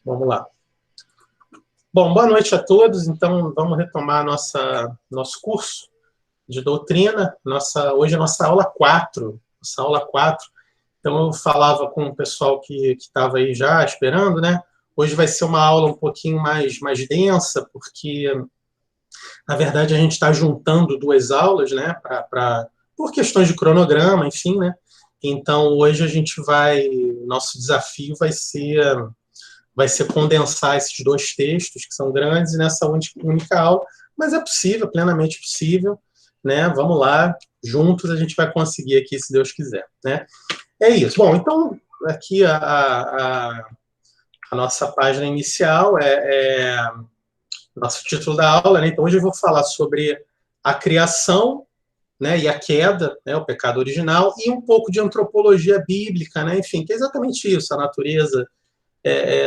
Vamos lá. Bom, boa noite a todos. Então, vamos retomar nosso curso de doutrina. Hoje é a nossa aula 4. Então, eu falava com o pessoal que estava aí já esperando, né? Hoje vai ser uma aula um pouquinho mais densa, porque, na verdade, a gente está juntando duas aulas, né? Por questões de cronograma, enfim, né? Então, hoje nosso desafio vai ser condensar esses dois textos, que são grandes, nessa única aula, mas é possível, plenamente possível, né? Vamos lá, juntos a gente vai conseguir aqui, se Deus quiser, né? É isso. Bom, então, aqui a nossa página inicial nosso título da aula, né? Então, hoje eu vou falar sobre a criação, né, e a queda, né, o pecado original, e um pouco de antropologia bíblica, né? Enfim, que é exatamente isso, a natureza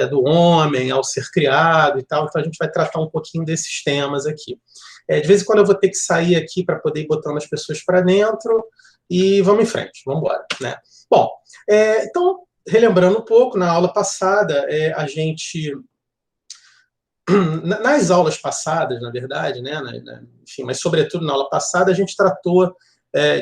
do homem ao ser criado e tal. Então, a gente vai tratar um pouquinho desses temas aqui. De vez em quando eu vou ter que sair aqui para poder ir botando as pessoas para dentro e vamos em frente, vamos embora, né? Bom, então, relembrando um pouco, na aula passada, a gente... Nas aulas passadas, na verdade, né, enfim, mas sobretudo na aula passada, a gente tratou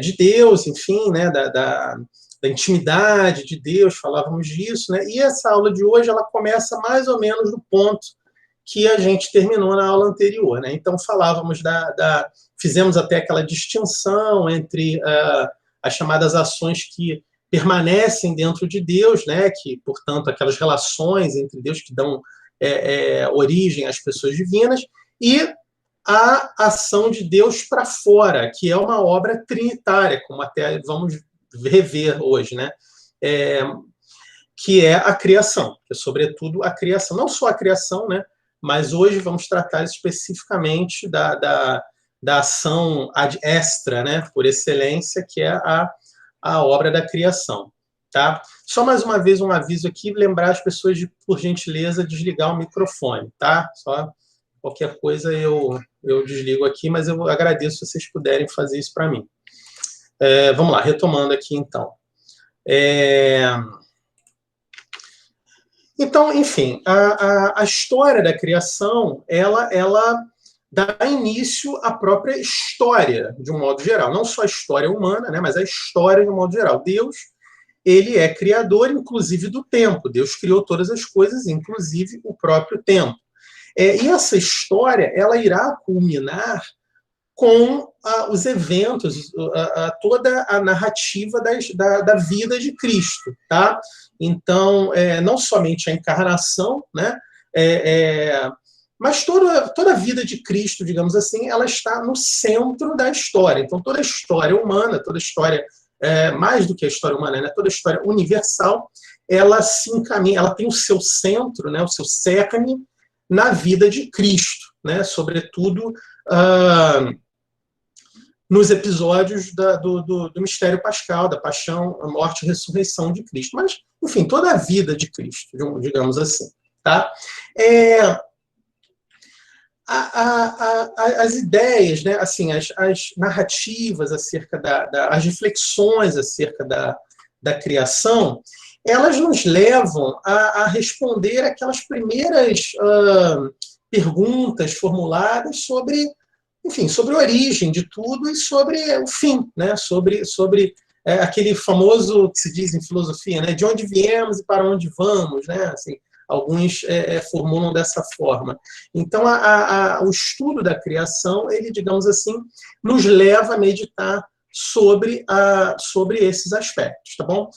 de Deus, enfim, né, da intimidade de Deus, falávamos disso, né? E essa aula de hoje ela começa mais ou menos do ponto que a gente terminou na aula anterior, né? Então falávamos fizemos até aquela distinção entre as chamadas ações que permanecem dentro de Deus, né? Que, portanto, aquelas relações entre Deus que dão origem às pessoas divinas, e a ação de Deus para fora, que é uma obra trinitária, como até vamos rever hoje, né? Que é a criação, que é sobretudo a criação, não só a criação, né? Mas hoje vamos tratar especificamente da ação ad extra, né? Por excelência, que é a obra da criação, tá? Só mais uma vez um aviso aqui, lembrar as pessoas de, por gentileza, desligar o microfone, tá? Só qualquer coisa eu desligo aqui, mas eu agradeço se vocês puderem fazer isso para mim. Vamos lá, retomando aqui, então. Então, enfim, a história da criação, ela dá início à própria história, de um modo geral. Não só a história humana, né, mas a história de um modo geral. Deus, ele é criador, inclusive, do tempo. Deus criou todas as coisas, inclusive o próprio tempo. E essa história, ela irá culminar com os eventos, toda a narrativa da vida de Cristo, tá? Então, não somente a encarnação, né? Mas toda a vida de Cristo, digamos assim, ela está no centro da história. Então, toda a história humana, toda a história, mais do que a história humana, né? Toda a história universal, ela se encaminha, ela tem o seu centro, né? O seu cerne na vida de Cristo, né? Sobretudo nos episódios do mistério pascal, da paixão, a morte e ressurreição de Cristo. Mas, enfim, toda a vida de Cristo, digamos assim. Tá? As ideias, né, assim, as narrativas acerca as reflexões acerca da criação, elas nos levam a responder aquelas primeiras perguntas formuladas sobre a origem de tudo e sobre o fim, né? Sobre aquele famoso que se diz em filosofia, né? De onde viemos e para onde vamos, né? Assim, alguns formulam dessa forma. Então, o estudo da criação, ele, digamos assim, nos leva a meditar sobre esses aspectos, tá bom?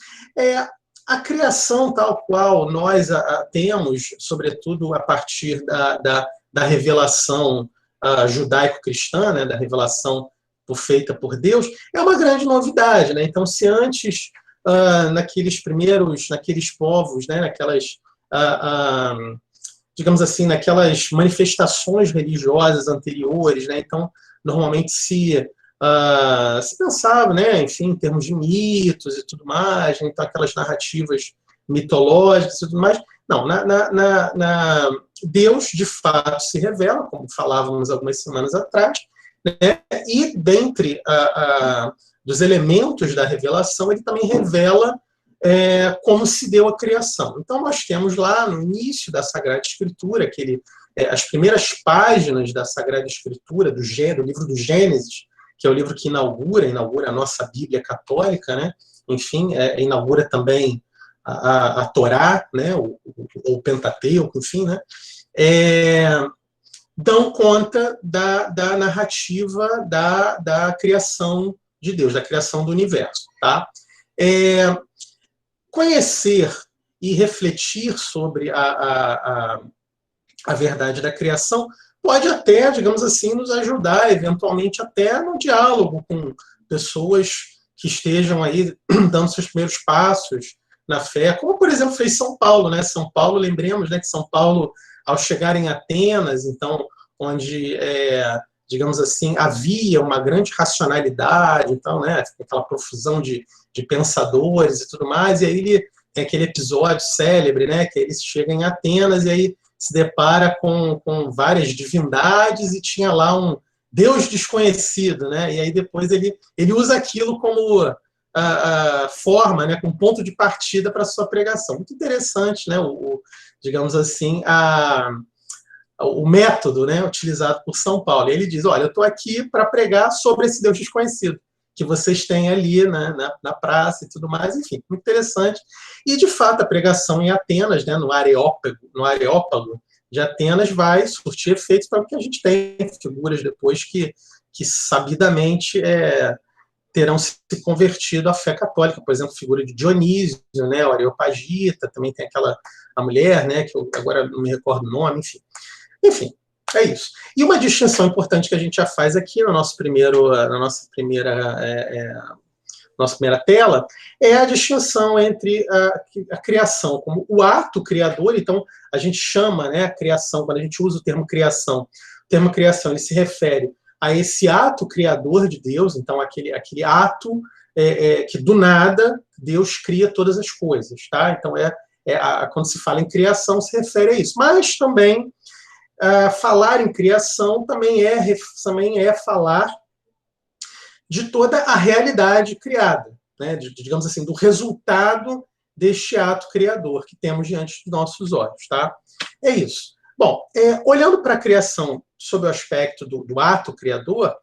A criação tal qual nós temos, sobretudo a partir da revelação judaico-cristã, né, da revelação feita por Deus, é uma grande novidade, né? Então, se antes, naqueles povos, né, digamos assim, naquelas manifestações religiosas anteriores, né? Então, normalmente se pensava, né, enfim, em termos de mitos e tudo mais, né? Então, aquelas narrativas mitológicas e tudo mais. Não, Deus, de fato, se revela, como falávamos algumas semanas atrás, né? E dentre dos elementos da revelação, ele também revela como se deu a criação. Então, nós temos lá no início da Sagrada Escritura, as primeiras páginas da Sagrada Escritura, do livro do Gênesis, que é o livro que inaugura a nossa Bíblia católica, né? Enfim, inaugura também a Torá, né? o Pentateuco, enfim, né? Dão conta da narrativa da criação de Deus, da criação do universo. Tá? Conhecer e refletir sobre a verdade da criação pode até, digamos assim, nos ajudar, eventualmente, até no diálogo com pessoas que estejam aí dando seus primeiros passos na fé, como, por exemplo, fez São Paulo, né? São Paulo, lembremos, né, que São Paulo, ao chegar em Atenas, então, onde, digamos assim, havia uma grande racionalidade, então, né, aquela profusão de pensadores e tudo mais, e aí ele tem aquele episódio célebre, né, que ele chega em Atenas e aí se depara com várias divindades e tinha lá um Deus desconhecido, né, e aí depois ele usa aquilo como a forma, né, como ponto de partida para a sua pregação. Muito interessante, né, digamos assim, o método, né, utilizado por São Paulo. Ele diz, olha, eu estou aqui para pregar sobre esse Deus desconhecido que vocês têm ali, né, na praça e tudo mais, enfim, muito interessante. E, de fato, a pregação em Atenas, né, no Areópago de Atenas, vai surtir efeitos para que a gente tem figuras depois que sabidamente terão se convertido à fé católica, por exemplo, a figura de Dionísio, né, o Areopagita, também tem a mulher, né, que eu agora não me recordo o nome, enfim, é isso. E uma distinção importante que a gente já faz aqui na nossa primeira tela é a distinção entre a criação como o ato criador. Então, a gente chama, né, a criação, quando a gente usa o termo criação ele se refere a esse ato criador de Deus, então aquele ato que do nada Deus cria todas as coisas, tá? Então, quando se fala em criação, se refere a isso. Mas também falar em criação também é falar de toda a realidade criada, né? Digamos assim, do resultado deste ato criador que temos diante dos nossos olhos. Tá? É isso. Bom, olhando para a criação sob o aspecto do ato criador,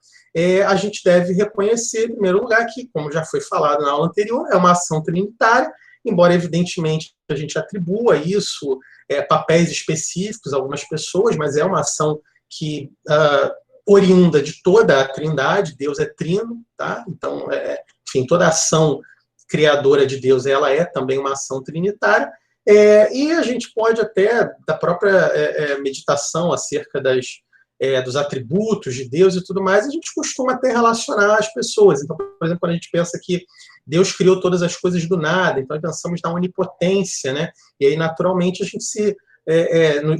a gente deve reconhecer, em primeiro lugar, que, como já foi falado na aula anterior, é uma ação trinitária, embora, evidentemente, a gente atribua isso papéis específicos a algumas pessoas, mas é uma ação que oriunda de toda a Trindade. Deus é trino, tá? Então, enfim, toda ação criadora de Deus, ela é também uma ação trinitária, e a gente pode até, da própria meditação acerca dos atributos de Deus e tudo mais, a gente costuma até relacionar as pessoas. Então, por exemplo, quando a gente pensa que Deus criou todas as coisas do nada, então pensamos na onipotência, né? E aí, naturalmente, a gente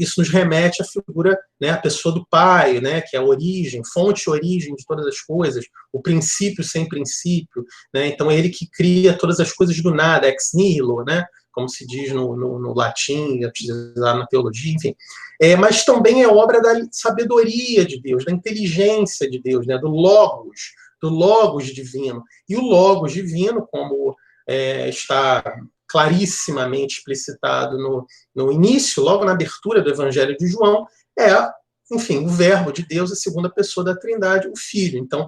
isso nos remete à figura, né, a pessoa do Pai, né, que é a origem, fonte e origem de todas as coisas, o princípio sem princípio, né? Então é ele que cria todas as coisas do nada, ex nihilo, né? Como se diz no latim, utilizado na teologia, enfim. Mas também é obra da sabedoria de Deus, da inteligência de Deus, né, do logos divino. E o logos divino, como está clarissimamente explicitado no início, logo na abertura do Evangelho de João, enfim, o verbo de Deus, a segunda pessoa da Trindade, o Filho. Então,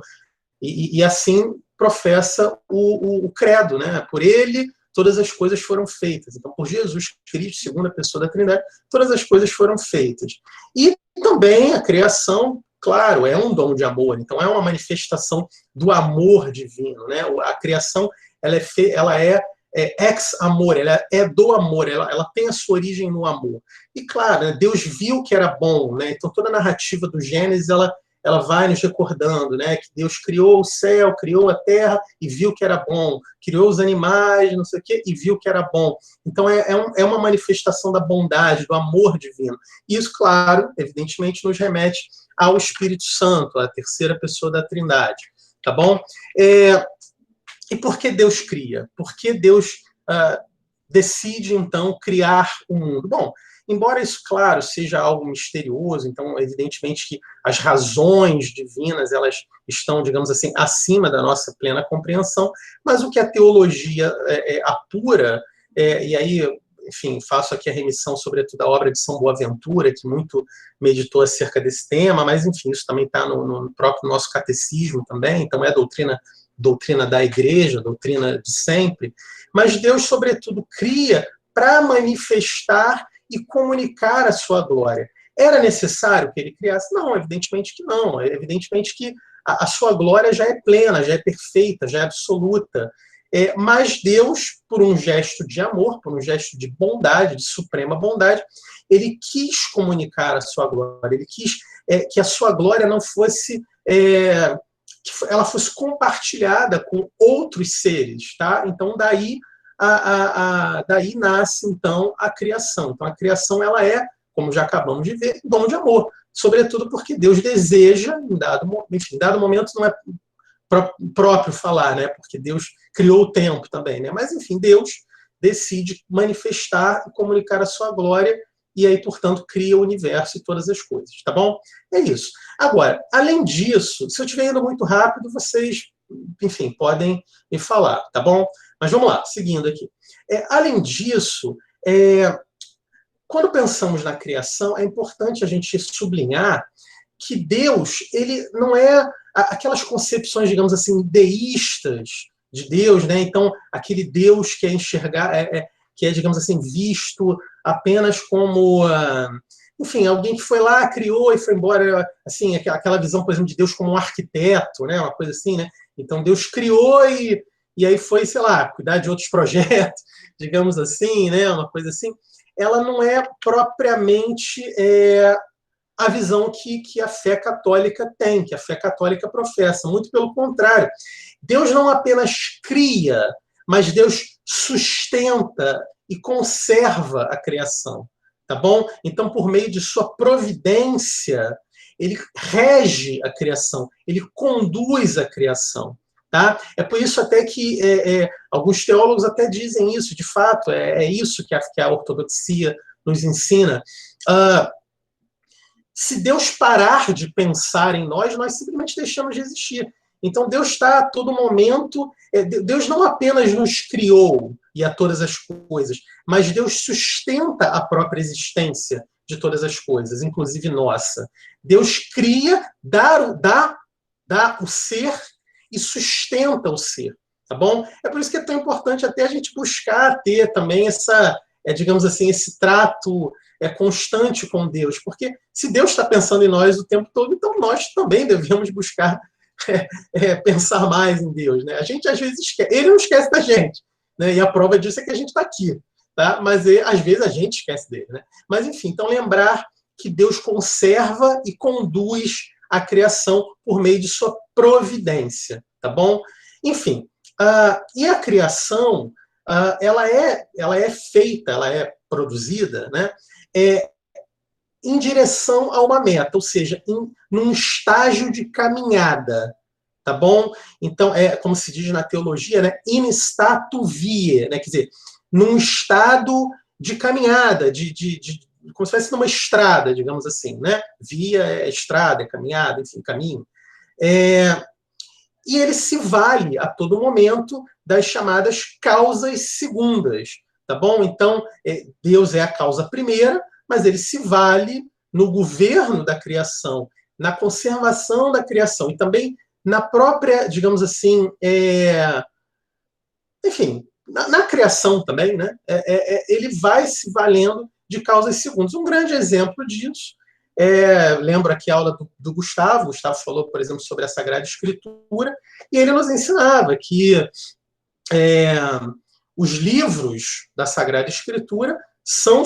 e assim professa o credo, né? Por ele todas as coisas foram feitas. Então, por Jesus Cristo, segunda pessoa da Trindade, todas as coisas foram feitas. E também a criação, claro, é um dom de amor, então é uma manifestação do amor divino, né? A criação, ela é ex amor, ela é do amor, ela tem a sua origem no amor. E claro, né, Deus viu que era bom, né? Então toda a narrativa do Gênesis, ela vai nos recordando, né, que Deus criou o céu, criou a terra e viu que era bom, criou os animais, não sei o quê, e viu que era bom. Então é uma manifestação da bondade, do amor divino. E isso, claro, evidentemente nos remete ao Espírito Santo, a terceira pessoa da Trindade, tá bom? E por que Deus cria? Por que Deus decide, então, criar o mundo? Bom, embora isso, claro, seja algo misterioso, então, evidentemente que as razões divinas, elas estão, digamos assim, acima da nossa plena compreensão, mas o que a teologia apura, e aí, enfim, faço aqui a remissão, sobretudo, à obra de São Boaventura, que muito meditou acerca desse tema, mas, enfim, isso também está no próprio nosso catecismo também, então é doutrina da igreja, doutrina de sempre, mas Deus, sobretudo, cria para manifestar e comunicar a sua glória. Era necessário que ele criasse? Não, evidentemente que não. Evidentemente que a sua glória já é plena, já é perfeita, já é absoluta. Mas Deus, por um gesto de amor, por um gesto de bondade, de suprema bondade, ele quis comunicar a sua glória, ele quis que a sua glória não fosse... que ela fosse compartilhada com outros seres, tá? Então, daí nasce, então, a criação. Então, a criação, ela é, como já acabamos de ver, dom de amor. Sobretudo porque Deus deseja, em dado momento não é próprio falar, né? Porque Deus criou o tempo também, né? Mas, enfim, Deus decide manifestar e comunicar a sua glória, e aí, portanto, cria o universo e todas as coisas, tá bom? É isso. Agora, além disso, se eu estiver indo muito rápido, vocês, enfim, podem me falar, tá bom? Mas vamos lá, seguindo aqui. Além disso, quando pensamos na criação, é importante a gente sublinhar que Deus, ele não é aquelas concepções, digamos assim, deístas de Deus, né? Então, aquele Deus que é enxergar, que é, digamos assim, visto apenas como, enfim, alguém que foi lá, criou e foi embora, assim, aquela visão, por exemplo, de Deus como um arquiteto, né? Uma coisa assim, né? Então, Deus criou e aí foi, sei lá, cuidar de outros projetos, digamos assim, né? Uma coisa assim. Ela não é propriamente a visão que a fé católica tem, que a fé católica professa. Muito pelo contrário. Deus não apenas cria, mas Deus sustenta e conserva a criação. Tá bom? Então, por meio de sua providência, ele rege a criação, ele conduz a criação. Tá? É por isso até que alguns teólogos até dizem isso, de fato, é isso que a ortodoxia nos ensina. Se Deus parar de pensar em nós simplesmente deixamos de existir. Então Deus está a todo momento, Deus não apenas nos criou e a todas as coisas, mas Deus sustenta a própria existência de todas as coisas, inclusive nossa. Deus cria, dá o ser e sustenta o ser, tá bom? É por isso que é tão importante até a gente buscar ter também digamos assim, esse trato constante com Deus, porque se Deus está pensando em nós o tempo todo, então nós também devemos buscar pensar mais em Deus, né? A gente às vezes esquece, ele não esquece da gente, né? E a prova disso é que a gente está aqui, tá? Mas às vezes a gente esquece dele, né? Mas enfim, então lembrar que Deus conserva e conduz a criação por meio de sua providência, tá bom? Enfim, e a criação, ela é feita, ela é produzida, né? Em direção a uma meta, ou seja, num estágio de caminhada, tá bom? Então, como se diz na teologia, né? In statu vie, né? Quer dizer, num estado de caminhada, como se fosse numa estrada, digamos assim, né? Via é estrada, é caminhada, enfim, caminho. E ele se vale a todo momento das chamadas causas segundas, tá bom? Então, Deus é a causa primeira, mas ele se vale no governo da criação, na conservação da criação e também na própria, digamos assim, enfim, na criação também, né? Ele vai se valendo de causas segundas. Um grande exemplo disso, lembro aqui a aula do Gustavo. Gustavo falou, por exemplo, sobre a Sagrada Escritura, e ele nos ensinava que os livros da Sagrada Escritura são,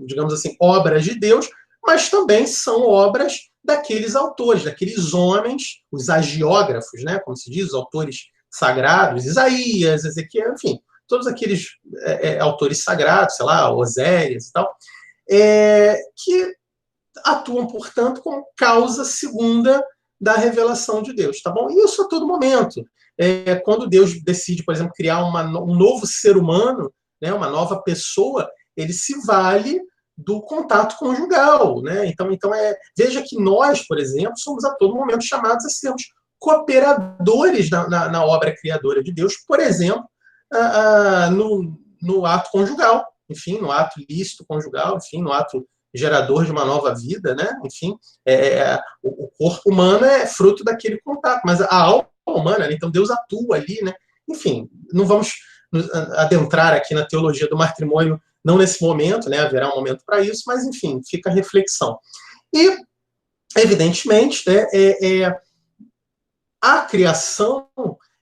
digamos assim, obras de Deus, mas também são obras daqueles autores, daqueles homens, os agiógrafos, né, como se diz, os autores sagrados, Isaías, Ezequiel, enfim, todos aqueles autores sagrados, sei lá, Oséias e tal, que atuam, portanto, como causa segunda da revelação de Deus, tá bom? E isso a todo momento. Quando Deus decide, por exemplo, criar um novo ser humano, né, uma nova pessoa, ele se vale do contato conjugal, né? Então veja que nós, por exemplo, somos a todo momento chamados a sermos cooperadores na obra criadora de Deus, por exemplo, no ato conjugal, enfim, no ato lícito conjugal, enfim, no ato gerador de uma nova vida, né? Enfim, o corpo humano é fruto daquele contato, mas a alma humana, né? Então Deus atua ali, né? Enfim, não vamos nos adentrar aqui na teologia do matrimônio, não nesse momento, né? Haverá um momento para isso, mas enfim, fica a reflexão. E, evidentemente, né, a criação,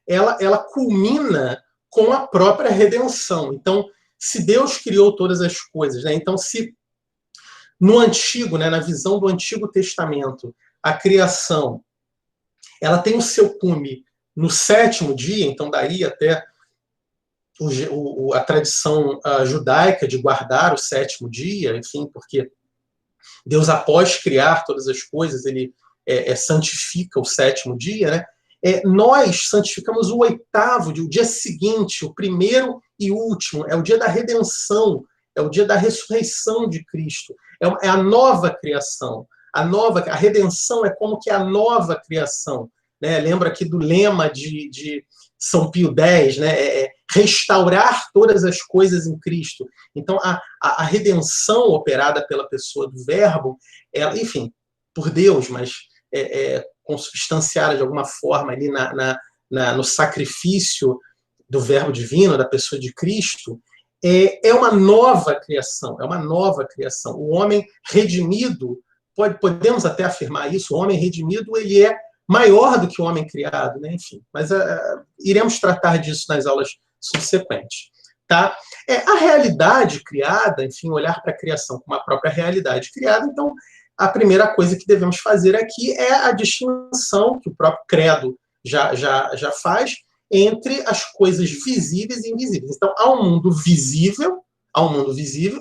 ela culmina com a própria redenção. Então, se Deus criou todas as coisas, né? Então, se no Antigo, né, na visão do Antigo Testamento, a criação ela tem o seu cume no sétimo dia, então daí até a tradição judaica de guardar o sétimo dia, enfim, porque Deus, após criar todas as coisas, ele santifica o sétimo dia, né? Nós santificamos o oitavo dia, o dia seguinte, o primeiro e último, é o dia da redenção, é o dia da ressurreição de Cristo, é a nova criação. A redenção é como que a nova criação. Né? Lembra aqui do lema de São Pio X, né? Restaurar todas as coisas em Cristo. Então, a redenção operada pela pessoa do Verbo, enfim, por Deus, mas consubstanciada de alguma forma ali no sacrifício do Verbo divino, da pessoa de Cristo, é uma nova criação, é uma nova criação. O homem redimido, podemos até afirmar isso, o homem redimido ele é maior do que o homem criado, né? Enfim, mas iremos tratar disso nas aulas subsequentes. Tá? A realidade criada, enfim, olhar para a criação como a própria realidade criada, então, a primeira coisa que devemos fazer aqui é a distinção que o próprio credo já faz entre as coisas visíveis e invisíveis. Então, há um mundo visível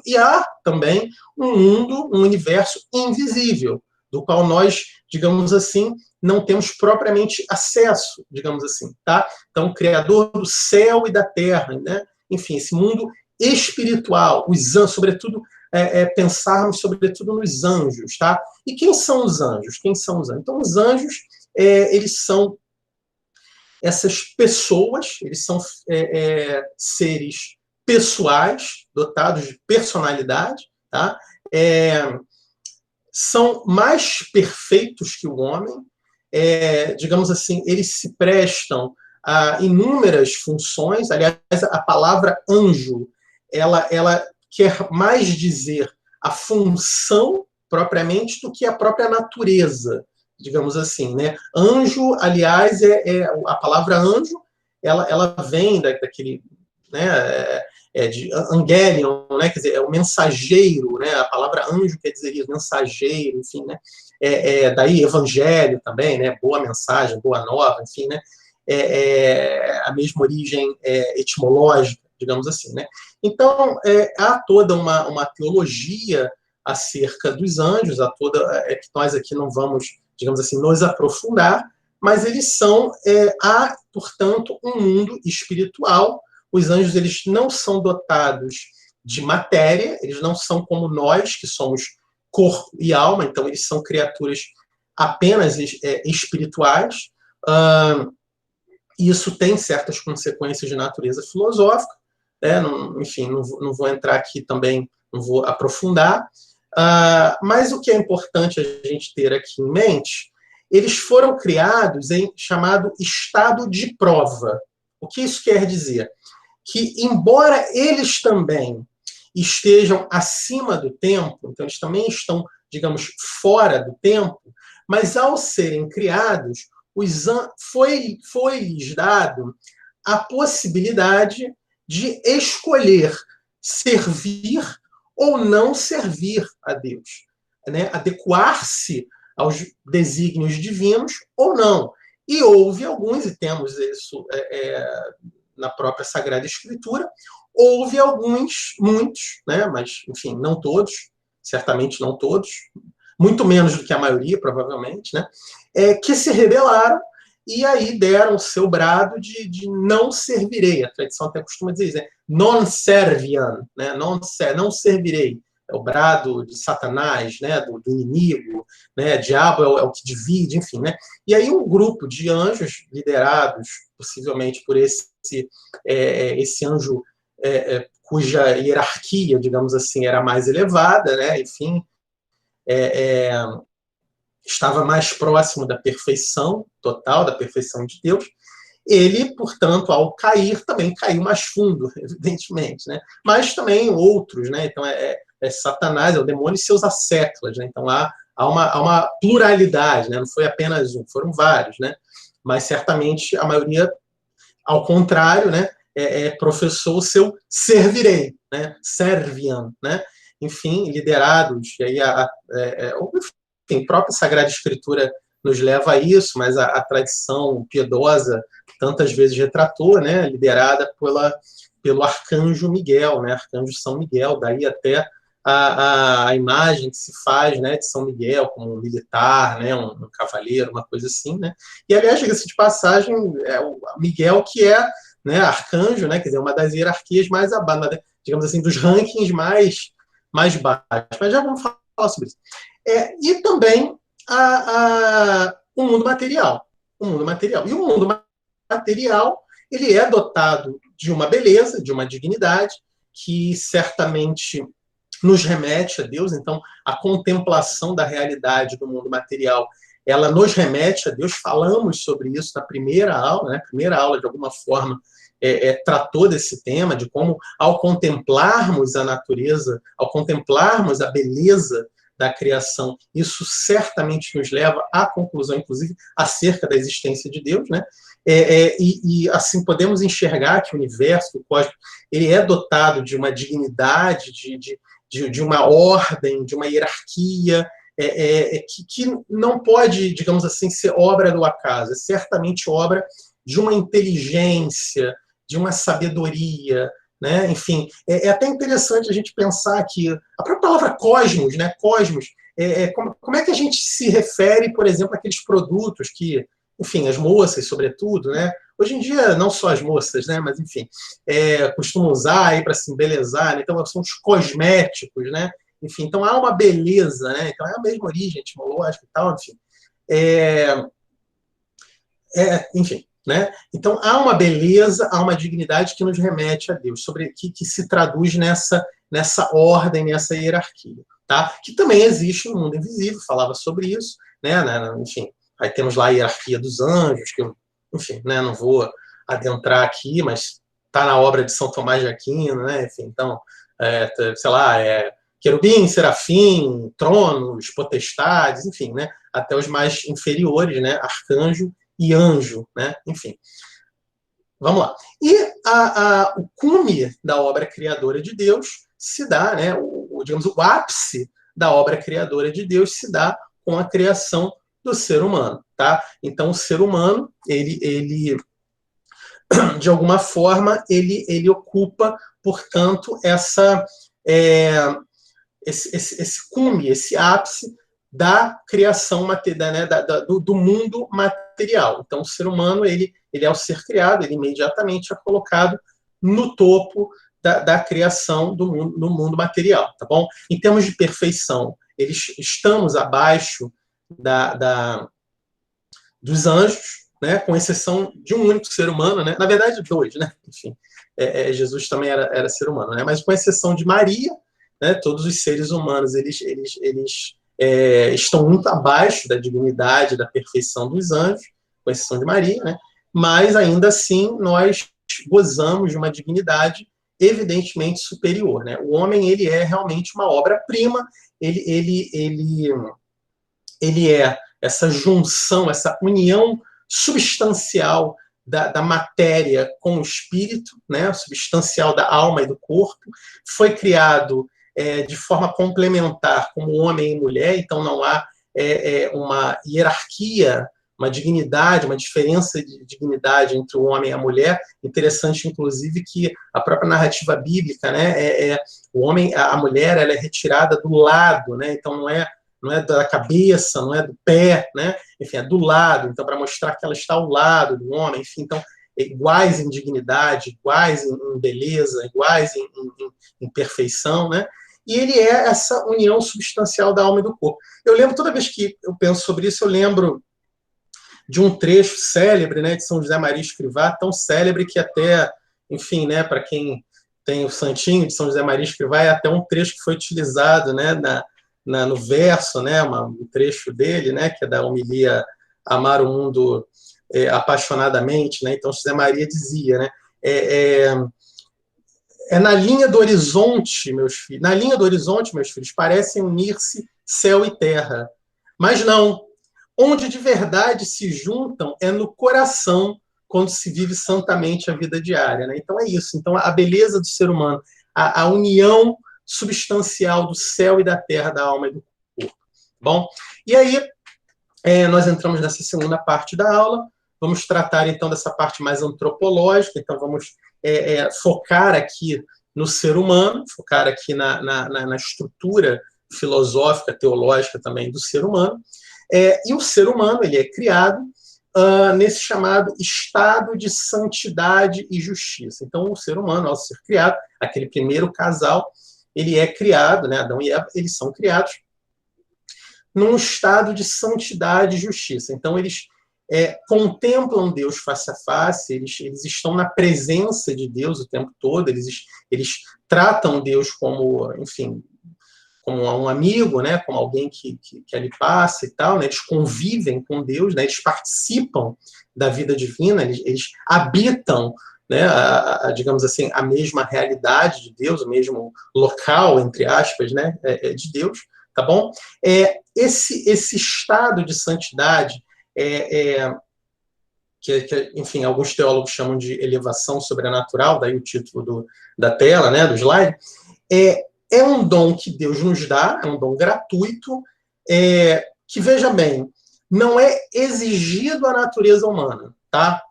e há também um universo invisível, do qual nós, digamos assim, não temos propriamente acesso, digamos assim, tá? Então, o Criador do céu e da terra, né? Enfim, esse mundo espiritual, os anjos, sobretudo, pensarmos sobretudo nos anjos, tá? E quem são os anjos? Quem são os anjos? Então, os anjos, eles são essas pessoas, eles são seres pessoais, dotados de personalidade, tá? São mais perfeitos que o homem, digamos assim, eles se prestam a inúmeras funções. Aliás, a palavra anjo, ela quer mais dizer a função propriamente do que a própria natureza, digamos assim, né? Anjo, aliás, a palavra anjo, ela vem daquele, né? De angelion, né? Quer dizer, é o mensageiro, né? A palavra anjo quer dizer isso, mensageiro, enfim, né? Daí evangelho também, né? Boa mensagem, boa nova, enfim, né? A mesma origem etimológica, digamos assim, né? Então, há toda uma teologia acerca dos anjos, que nós aqui não vamos, digamos assim, nos aprofundar, mas eles há, portanto, um mundo espiritual. Os anjos, eles não são dotados de matéria, eles não são como nós, que somos corpo e alma, então eles são criaturas apenas espirituais. Isso tem certas consequências de natureza filosófica, né? Enfim, não vou entrar aqui também, não vou aprofundar, mas o que é importante a gente ter aqui em mente, eles foram criados em chamado estado de prova. O que isso quer dizer? Que, embora eles também estejam acima do tempo, então eles também estão, digamos, fora do tempo, mas ao serem criados, foi-lhes dado a possibilidade de escolher servir ou não servir a Deus, né? Adequar-se aos desígnios divinos ou não. E houve alguns, e temos isso na própria Sagrada Escritura, houve alguns, muitos, né? Mas, enfim, não todos, certamente não todos, muito menos do que a maioria, provavelmente, né? Que se rebelaram e aí deram o seu brado de não servirei. A tradição até costuma dizer isso, né? Non serviam, né? Não servirei. o brado de Satanás, né, do inimigo, né, diabo é o que divide, enfim, né? E aí um grupo de anjos liderados, possivelmente por esse anjo cuja hierarquia, digamos assim, era mais elevada, né, enfim, é, é, estava mais próximo da perfeição total, da perfeição de Deus. Ele, portanto, ao cair, também caiu mais fundo, evidentemente, né? Mas também outros, né? Então, Satanás, é o demônio e seus asséculas, né? Então, há uma pluralidade, né? Não foi apenas um, foram vários, né? Mas, certamente, a maioria, ao contrário, né? Professou o seu servirei, né? Serviam, né? Enfim, liderados, e aí enfim, a própria Sagrada Escritura nos leva a isso, mas a tradição piedosa tantas vezes retratou, né, liderada pelo arcanjo Miguel, né, arcanjo São Miguel, daí até a imagem que se faz, né, de São Miguel como um militar, né, um cavaleiro, uma coisa assim, né, e aliás, diga-se de passagem, o Miguel que né, arcanjo, né, quer dizer, uma das hierarquias mais abaixo, digamos assim, dos rankings mais baixos, mas já vamos falar sobre isso. E também o mundo material. O mundo material. E o mundo material, ele é dotado de uma beleza, de uma dignidade, que certamente nos remete a Deus. Então, a contemplação da realidade do mundo material, ela nos remete a Deus. Falamos sobre isso na primeira aula, né? A primeira aula, de alguma forma, tratou desse tema, de como, ao contemplarmos a natureza, ao contemplarmos a beleza da criação, isso certamente nos leva à conclusão, inclusive, acerca da existência de Deus, né? E assim podemos enxergar que o universo, que o cosmos, ele é dotado de uma dignidade, de uma ordem, de uma hierarquia, que não pode, digamos assim, ser obra do acaso, é certamente obra de uma inteligência, de uma sabedoria, né? Enfim, é até interessante a gente pensar que a própria palavra cosmos, né? Cosmos, como é que a gente se refere, por exemplo, àqueles produtos que, enfim, as moças, sobretudo, né? Hoje em dia, não só as moças, né? Mas, enfim, costumam usar aí para se embelezar, né? Então, são os cosméticos, né? Enfim, então há uma beleza, né? Então é a mesma origem etimológica e tal, enfim. Enfim, né? Então há uma beleza, há uma dignidade que nos remete a Deus, que se traduz nessa ordem, nessa hierarquia, tá? Que também existe no mundo invisível, falava sobre isso, né? Enfim, aí temos lá a hierarquia dos anjos, que eu, enfim, né, não vou adentrar aqui, mas está na obra de São Tomás de Aquino, né? Enfim, então, sei lá, querubim, serafim, tronos, potestades, enfim, né? Até os mais inferiores, né? Arcanjo e anjo, né? Enfim. Vamos lá. E o cume da obra criadora de Deus se dá, né? Digamos, o ápice da obra criadora de Deus se dá com a criação do ser humano, tá? Então, o ser humano, ele de alguma forma, ele ocupa, portanto, esse cume, esse ápice da criação né, do mundo material. Então, o ser humano, ele é o ser criado, ele imediatamente é colocado no topo da criação no mundo material, tá bom? Em termos de perfeição, estamos abaixo dos anjos, né, com exceção de um único ser humano, né? Na verdade, dois, né? Enfim, Jesus também era ser humano, né? Mas com exceção de Maria, né, todos os seres humanos eles estão muito abaixo da dignidade, da perfeição dos anjos, com exceção de Maria, né? Mas ainda assim nós gozamos de uma dignidade evidentemente superior, né? O homem ele é realmente uma obra-prima, ele é essa junção, essa união substancial da matéria com o espírito, né, substancial da alma e do corpo, foi criado de forma complementar como homem e mulher, então não há uma hierarquia, uma dignidade, uma diferença de dignidade entre o homem e a mulher. Interessante, inclusive, que a própria narrativa bíblica, né, o homem, a mulher, ela é retirada do lado, né, então não é da cabeça, não é do pé, né? Enfim, é do lado, então, para mostrar que ela está ao lado do homem, enfim, então, iguais em dignidade, iguais em beleza, iguais em perfeição, né? e ele é essa união substancial da alma e do corpo. Eu lembro, toda vez que eu penso sobre isso, eu lembro de um trecho célebre, né, de São José Maria Escrivá, tão célebre que até, enfim, né, para quem tem o Santinho de São José Maria Escrivá, é até um trecho que foi utilizado, né, no verso, né, um trecho dele, né, que é da homilia Amar o Mundo Apaixonadamente, né, então José Maria dizia, né, na linha do horizonte, meus filhos, na linha do horizonte, meus filhos, parecem unir-se céu e terra, mas não, onde de verdade se juntam é no coração, quando se vive santamente a vida diária, né? Então é isso. Então a beleza do ser humano, a união substancial do céu e da terra, da alma e do corpo. Bom, e aí nós entramos nessa segunda parte da aula. Vamos tratar então dessa parte mais antropológica. Então vamos focar aqui no ser humano, focar aqui na estrutura filosófica, teológica também do ser humano. E o ser humano ele é criado nesse chamado estado de santidade e justiça. Então, o ser humano, ao ser criado, aquele primeiro casal, ele é criado, né, Adão e Eva, eles são criados num estado de santidade e justiça. Então, eles contemplam Deus face a face, eles estão na presença de Deus o tempo todo, eles tratam Deus como, enfim, como um amigo, né, como alguém que ali passa e tal, né, eles convivem com Deus, né, eles participam da vida divina, eles habitam, né, digamos assim, a mesma realidade de Deus, o mesmo local, entre aspas, né, de Deus, tá bom? Esse estado de santidade, que, enfim, alguns teólogos chamam de elevação sobrenatural, daí o título da tela, né, do slide, é um dom que Deus nos dá, é um dom gratuito, que, veja bem, não é exigido à natureza humana, tá?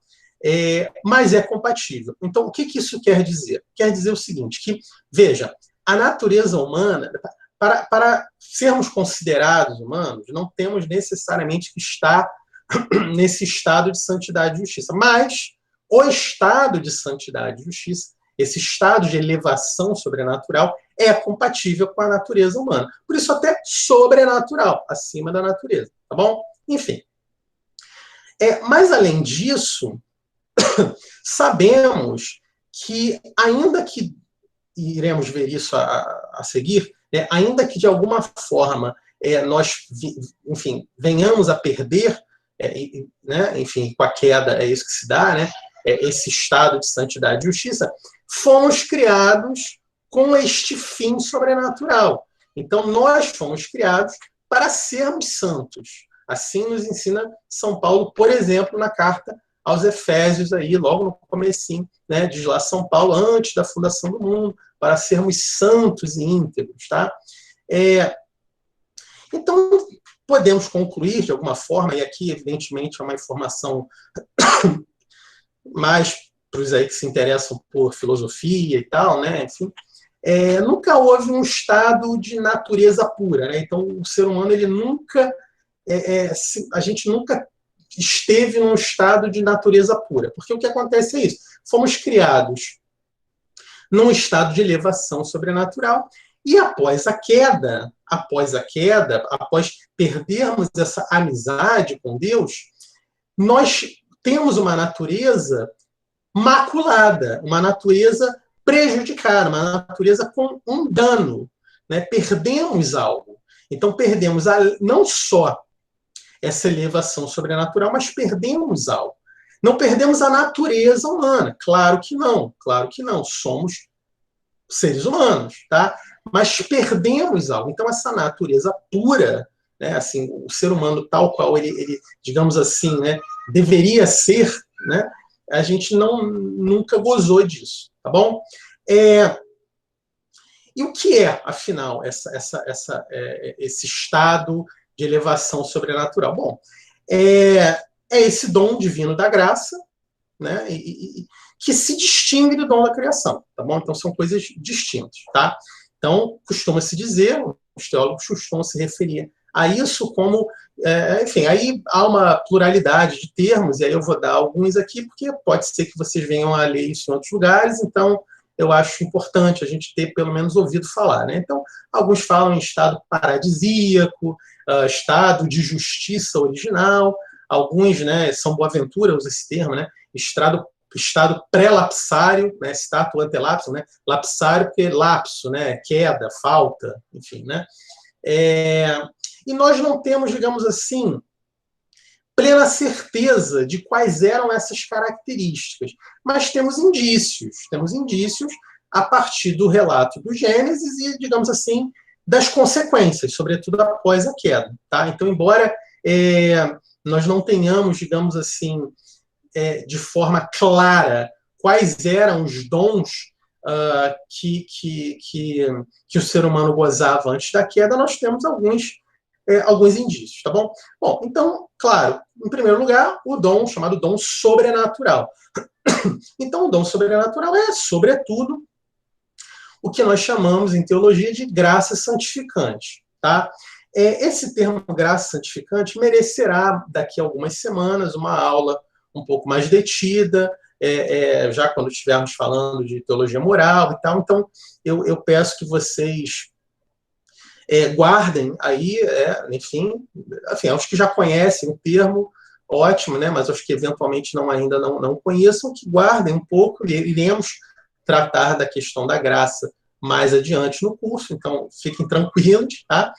Mas é compatível. Então, o que isso quer dizer? Quer dizer o seguinte, que, veja, a natureza humana, para sermos considerados humanos, não temos necessariamente que estar nesse estado de santidade e justiça, mas o estado de santidade e justiça, esse estado de elevação sobrenatural, é compatível com a natureza humana. Por isso, até sobrenatural, acima da natureza, tá bom? Enfim. Mas, além disso, sabemos que, ainda que, iremos ver isso a seguir, ainda que, de alguma forma, nós, enfim, venhamos a perder, né, enfim, com a queda é isso que se dá, né, esse estado de santidade e justiça, fomos criados com este fim sobrenatural. Então, nós fomos criados para sermos santos. Assim nos ensina São Paulo, por exemplo, na carta aos Efésios, aí, logo no comecinho, né, diz lá São Paulo, antes da fundação do mundo, para sermos santos e íntegros. Tá? Então, podemos concluir, de alguma forma, e aqui, evidentemente, é uma informação mais para os aí que se interessam por filosofia e tal, né? Enfim, nunca houve um estado de natureza pura, né? Então, o ser humano, ele nunca, a gente nunca esteve num estado de natureza pura, porque o que acontece é isso, fomos criados num estado de elevação sobrenatural, e após a queda, após perdermos essa amizade com Deus, nós temos uma natureza maculada, uma natureza prejudicada, uma natureza com um dano, né? Perdemos algo. Então, perdemos não só essa elevação sobrenatural, mas perdemos algo. Não perdemos a natureza humana, claro que não, somos seres humanos, tá? Mas perdemos algo. Então, essa natureza pura, né, assim, o ser humano tal qual ele digamos assim, né, deveria ser, né, a gente nunca gozou disso, tá bom? E o que é, afinal, esse estado de elevação sobrenatural? Bom, é esse dom divino da graça, né, que se distingue do dom da criação, tá bom? Então, são coisas distintas, tá? Então, costuma-se dizer, os teólogos costumam se referir a isso como, enfim, aí há uma pluralidade de termos, e aí eu vou dar alguns aqui, porque pode ser que vocês venham a ler isso em outros lugares, então eu acho importante a gente ter, pelo menos, ouvido falar, né? Então, alguns falam em estado paradisíaco, estado de justiça original, alguns, né, São Boaventura usa esse termo, né? Estado pré-lapsário, né? Stato ante-lapso, né? Lapsário porque lapso, né? Queda, falta, enfim, né? E nós não temos, digamos assim, plena certeza de quais eram essas características, mas temos indícios a partir do relato do Gênesis e, digamos assim, das consequências, sobretudo após a queda. Tá? Então, embora nós não tenhamos, digamos assim, de forma clara quais eram os dons que o ser humano gozava antes da queda, nós temos alguns indícios, tá bom? Bom, então, claro, em primeiro lugar, o dom chamado dom sobrenatural. Então, o dom sobrenatural é, sobretudo, o que nós chamamos em teologia de graça santificante, tá? Esse termo graça santificante merecerá, daqui a algumas semanas, uma aula um pouco mais detida, já quando estivermos falando de teologia moral e tal. Então, eu peço que vocês guardem aí, enfim, aos que já conhecem o termo, ótimo, né? Mas aos que eventualmente ainda não conheçam, que guardem um pouco, iremos tratar da questão da graça mais adiante no curso, então fiquem tranquilos, tá?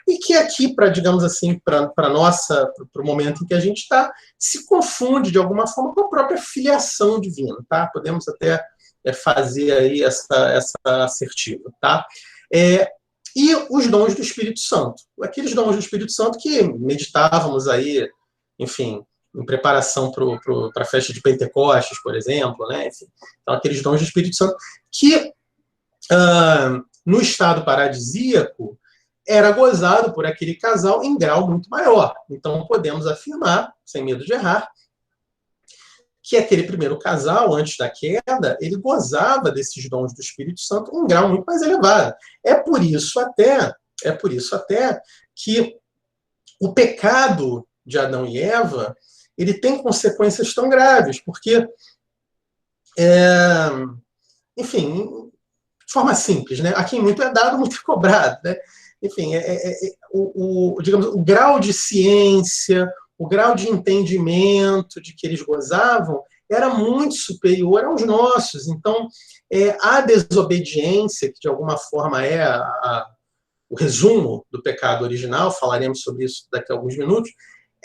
E que aqui, digamos assim, para o momento em que a gente está, se confunde de alguma forma com a própria filiação divina, tá? Podemos até fazer aí essa assertiva, tá? E os dons do Espírito Santo. Aqueles dons do Espírito Santo que meditávamos aí, enfim, em preparação para a festa de Pentecostes, por exemplo, né? Enfim, então, aqueles dons do Espírito Santo que, no estado paradisíaco, era gozado por aquele casal em grau muito maior. Então, podemos afirmar, sem medo de errar, que aquele primeiro casal, antes da queda, ele gozava desses dons do Espírito Santo em um grau muito mais elevado. É por isso até que o pecado de Adão e Eva, ele tem consequências tão graves, porque, enfim, de forma simples, né? A quem muito é dado, muito é cobrado, né? Enfim, digamos, o grau de ciência, o grau de entendimento de que eles gozavam era muito superior aos nossos. Então, a desobediência, que de alguma forma o resumo do pecado original, falaremos sobre isso daqui a alguns minutos,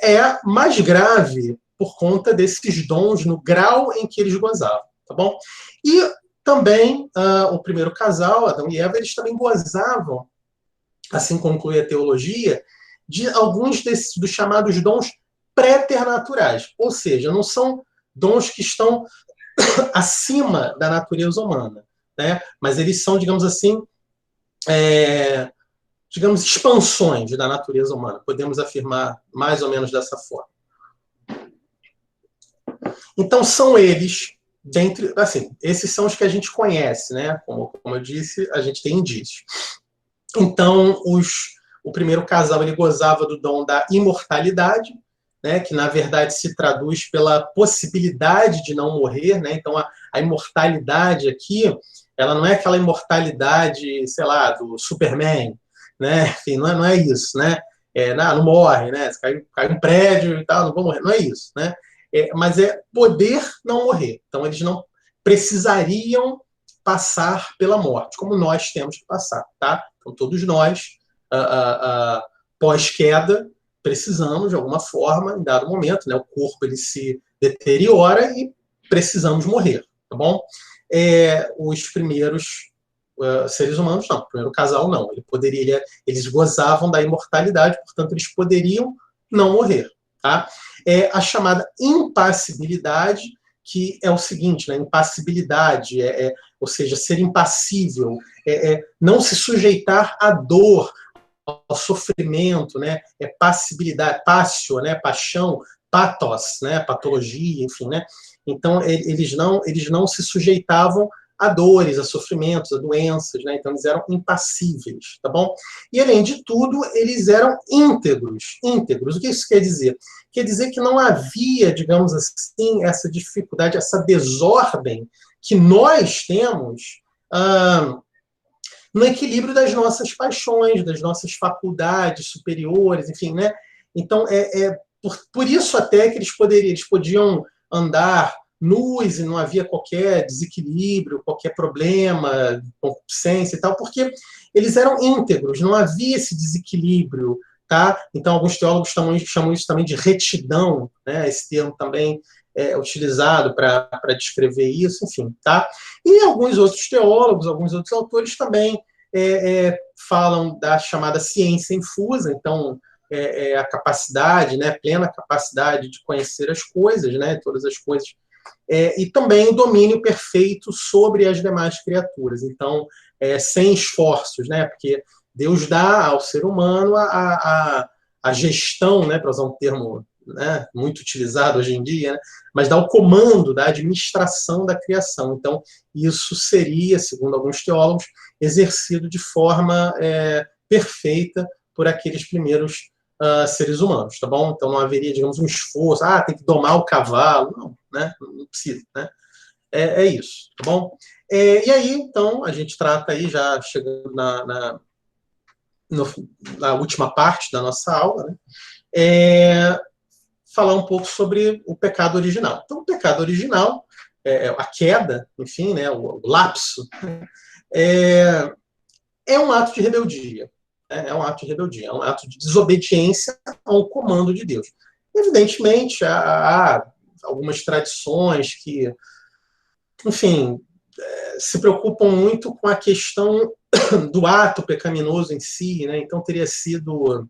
é mais grave por conta desses dons no grau em que eles gozavam, tá bom? E também o primeiro casal, Adão e Eva, eles também gozavam, assim conclui a teologia, de alguns dos chamados dons préternaturais, ou seja, não são dons que estão acima da natureza humana, né? Mas eles são, digamos assim, expansões da natureza humana, podemos afirmar mais ou menos dessa forma. Então, são eles, esses são os que a gente conhece, né? Como eu disse, a gente tem indícios. Então, o primeiro casal, ele gozava do dom da imortalidade, né, que na verdade se traduz pela possibilidade de não morrer, né? Então a imortalidade aqui, ela não é aquela imortalidade, sei lá, do Superman, né? Enfim, não é isso, né? Não morre, né? Se cai um prédio e tal, não vou morrer, não é isso, né? Mas é poder não morrer. Então eles não precisariam passar pela morte, como nós temos que passar, tá? Então todos nós, pós-queda, precisamos, de alguma forma, em dado momento, né, o corpo ele se deteriora e precisamos morrer, tá bom? Os primeiros seres humanos, não. O primeiro casal, não. Eles gozavam da imortalidade, portanto, eles poderiam não morrer, tá? A chamada impassibilidade, que é o seguinte, né, impassibilidade, ou seja, ser impassível, não se sujeitar à dor, ao sofrimento, né? Passibilidade, passio, né? Paixão, pathos, né? Patologia, enfim, né? Então eles não se sujeitavam a dores, a sofrimentos, a doenças, né? Então eles eram impassíveis, tá bom? E além de tudo, eles eram íntegros. O que isso quer dizer? Quer dizer que não havia, digamos assim, essa dificuldade, essa desordem que nós temos no equilíbrio das nossas paixões, das nossas faculdades superiores, enfim, né? Então, por isso até que eles podiam andar nus e não havia qualquer desequilíbrio, qualquer problema, concupiscência e tal, porque eles eram íntegros, não havia esse desequilíbrio, tá? Então, alguns teólogos chamam isso também de retidão, né? Esse termo também é utilizado para descrever isso, enfim, tá? E alguns outros teólogos, alguns outros autores também falam da chamada ciência infusa, então, a capacidade, né, plena capacidade de conhecer as coisas, né, todas as coisas, e também o domínio perfeito sobre as demais criaturas. Então, sem esforços, né, porque Deus dá ao ser humano a gestão, né, para usar um termo, né, muito utilizado hoje em dia, né, mas dá o comando da administração da criação. Então, isso seria, segundo alguns teólogos, exercido de forma perfeita por aqueles primeiros seres humanos, tá bom? Então não haveria, digamos, um esforço, tem que domar o cavalo, não, né? Não precisa, né? É isso, tá bom? E aí, então, a gente trata aí, já chegando na última parte da nossa aula, né? Falar um pouco sobre o pecado original. Então, o pecado original, a queda, enfim, né? O lapso, é um ato de rebeldia. É um ato de rebeldia, é um ato de desobediência ao comando de Deus. Evidentemente, há algumas tradições que, enfim, se preocupam muito com a questão do ato pecaminoso em si, né? Então teria sido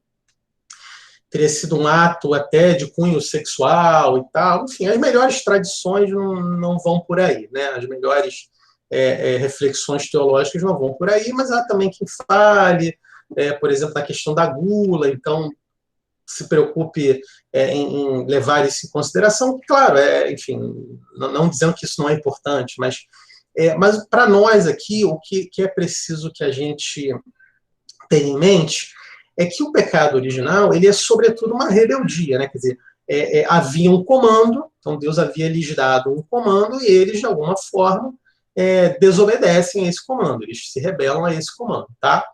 um ato até de cunho sexual e tal. Enfim, as melhores tradições não vão por aí, né? As melhores reflexões teológicas não vão por aí, mas há também quem fale, por exemplo, na questão da gula, então se preocupe em levar isso em consideração. Claro, enfim, não dizendo que isso não é importante, mas para nós aqui, o que é preciso que a gente tenha em mente é que o pecado original, ele é sobretudo uma rebeldia, né? Quer dizer, havia um comando, então Deus havia lhes dado um comando e eles, de alguma forma, desobedecem a esse comando, eles se rebelam a esse comando, tá?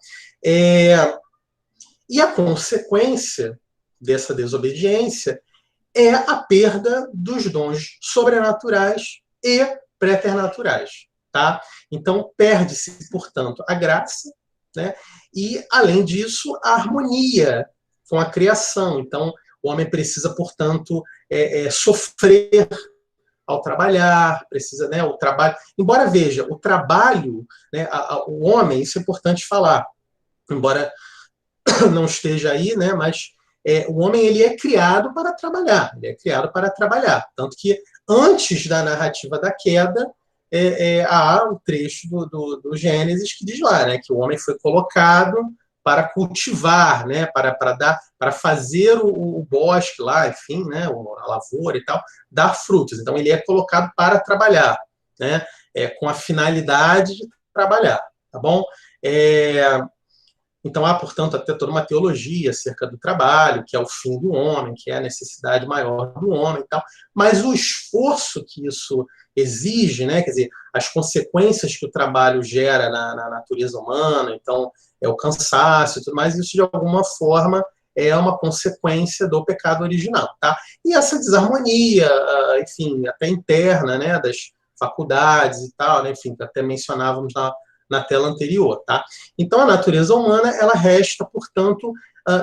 E a consequência dessa desobediência é a perda dos dons sobrenaturais e preternaturais, tá? Então, perde-se, portanto, a graça, né? E, além disso, a harmonia com a criação. Então, o homem precisa, portanto, sofrer ao trabalhar, precisa, né, o trabalho. Embora, veja, o trabalho, né, o homem, isso é importante falar, embora não esteja aí, né, mas o homem ele é criado para trabalhar, tanto que antes da narrativa da queda, há o trecho do Gênesis que diz lá, né, que o homem foi colocado para cultivar, né, para fazer o bosque lá, enfim, né, a lavoura e tal, dar frutos. Então ele é colocado para trabalhar, né, com a finalidade de trabalhar, tá bom? Então há, portanto, até toda uma teologia acerca do trabalho, que é o fim do homem, que é a necessidade maior do homem e tal. Mas o esforço que isso exige, né, quer dizer, as consequências que o trabalho gera na natureza humana, então o cansaço e tudo mais, isso de alguma forma é uma consequência do pecado original, tá? E essa desarmonia, enfim, até interna, né, das faculdades e tal, né, enfim, que até mencionávamos na tela anterior, tá? Então, a natureza humana, ela resta, portanto,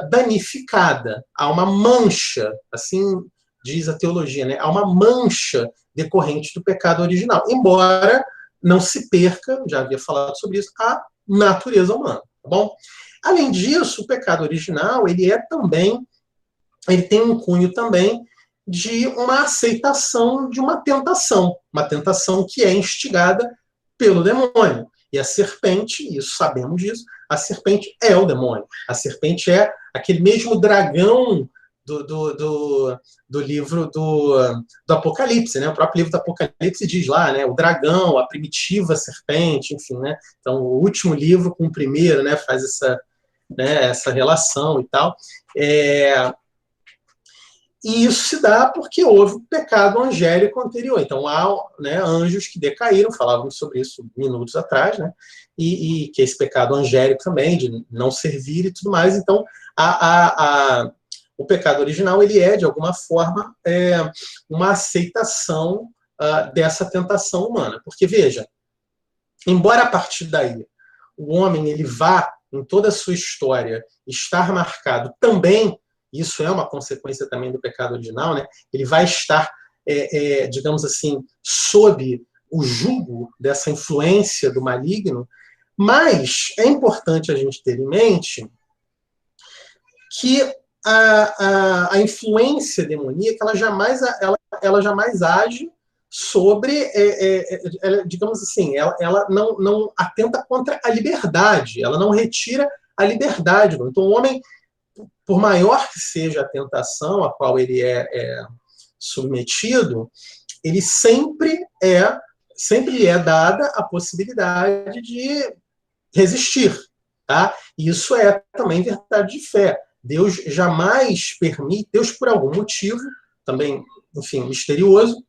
danificada. Há uma mancha, assim diz a teologia, né? Há uma mancha decorrente do pecado original, embora não se perca, já havia falado sobre isso, a natureza humana, tá bom? Além disso, o pecado original, ele tem um cunho também de uma aceitação de uma tentação que é instigada pelo demônio. E a serpente, isso sabemos disso, a serpente é o demônio. A serpente é aquele mesmo dragão do livro do Apocalipse, né? O próprio livro do Apocalipse diz lá, né? O dragão, a primitiva serpente, enfim, né? Então, o último livro com o primeiro, né? Faz essa relação e tal. E isso se dá porque houve o pecado angélico anterior. Então, há, né, anjos que decaíram, falávamos sobre isso minutos atrás, né, e que esse pecado angélico também, de não servir e tudo mais. Então, o pecado original, ele é, de alguma forma, uma aceitação dessa tentação humana. Porque, veja, embora a partir daí o homem ele vá, em toda a sua história, estar marcado também, isso é uma consequência também do pecado original, né? Ele vai estar, digamos assim, sob o jugo dessa influência do maligno, mas é importante a gente ter em mente que a influência demoníaca ela jamais age sobre, digamos assim, ela não atenta contra a liberdade, ela não retira a liberdade. Então, o homem, por maior que seja a tentação a qual ele é submetido, ele sempre lhe é dada a possibilidade de resistir. Tá? Isso é também verdade de fé. Deus jamais permite, Deus por algum motivo, também, enfim, misterioso,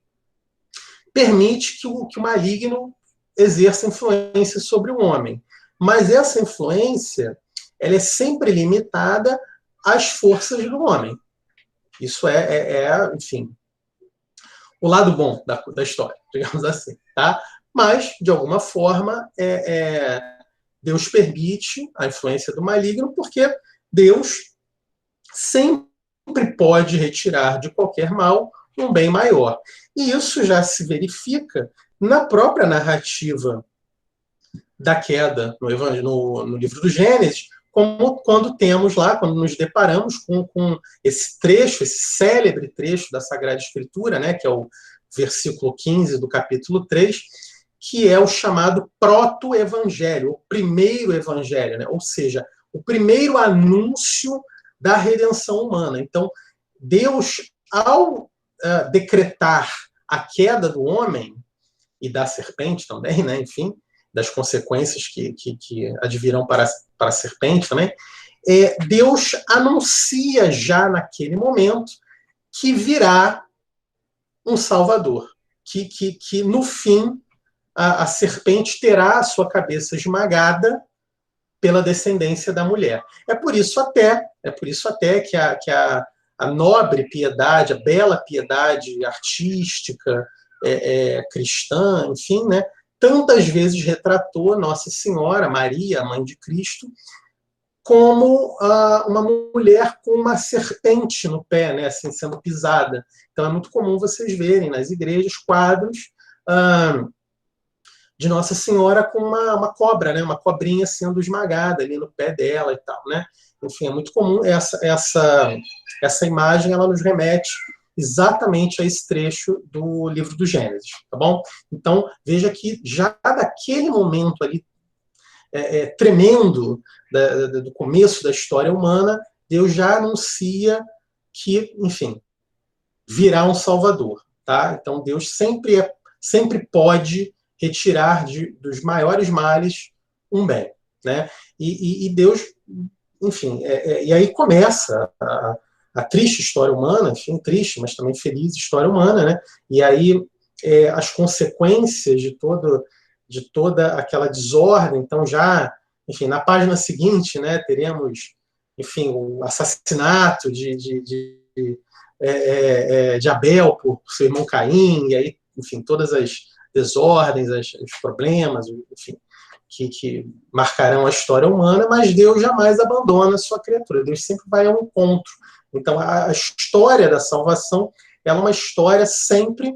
permite que o maligno exerça influência sobre o homem. Mas essa influência, ela é sempre limitada às forças do homem. Isso enfim, o lado bom da história, digamos assim. Tá? Mas, de alguma forma, Deus permite a influência do maligno, porque Deus sempre pode retirar de qualquer mal um bem maior. E isso já se verifica na própria narrativa da queda no livro do Gênesis, como quando temos lá, quando nos deparamos com esse trecho, esse célebre trecho da Sagrada Escritura, né, que é o versículo 15 do capítulo 3, que é o chamado proto-evangelho, o primeiro evangelho, né? Ou seja, o primeiro anúncio da redenção humana. Então, Deus, ao decretar a queda do homem e da serpente também, né? Enfim, das consequências que advirão para a serpente também, Deus anuncia já naquele momento que virá um Salvador, que no fim a serpente terá a sua cabeça esmagada pela descendência da mulher. É por isso até que a nobre piedade, a bela piedade artística, cristã, enfim, né, tantas vezes retratou Nossa Senhora, Maria, a mãe de Cristo, como uma mulher com uma serpente no pé, né, assim, sendo pisada. Então é muito comum vocês verem nas igrejas quadros de Nossa Senhora com uma cobra, né, uma cobrinha sendo esmagada ali no pé dela e tal, né? Enfim, é muito comum essa imagem, ela nos remete exatamente a esse trecho do livro do Gênesis, tá bom? Então, veja que já daquele momento ali tremendo do começo da história humana, Deus já anuncia que, enfim, virá um Salvador, tá? Então, Deus sempre pode retirar dos maiores males um bem, né? E Deus, enfim, e aí começa a triste história humana, enfim, triste, mas também feliz história humana, né? E aí as consequências de toda aquela desordem, então já, enfim, na página seguinte, né, teremos, enfim, o assassinato de Abel por seu irmão Caim, e aí, enfim, todas as desordens, os problemas, enfim, que marcarão a história humana, mas Deus jamais abandona a sua criatura, Deus sempre vai ao encontro. Então, a história da salvação ela é uma história sempre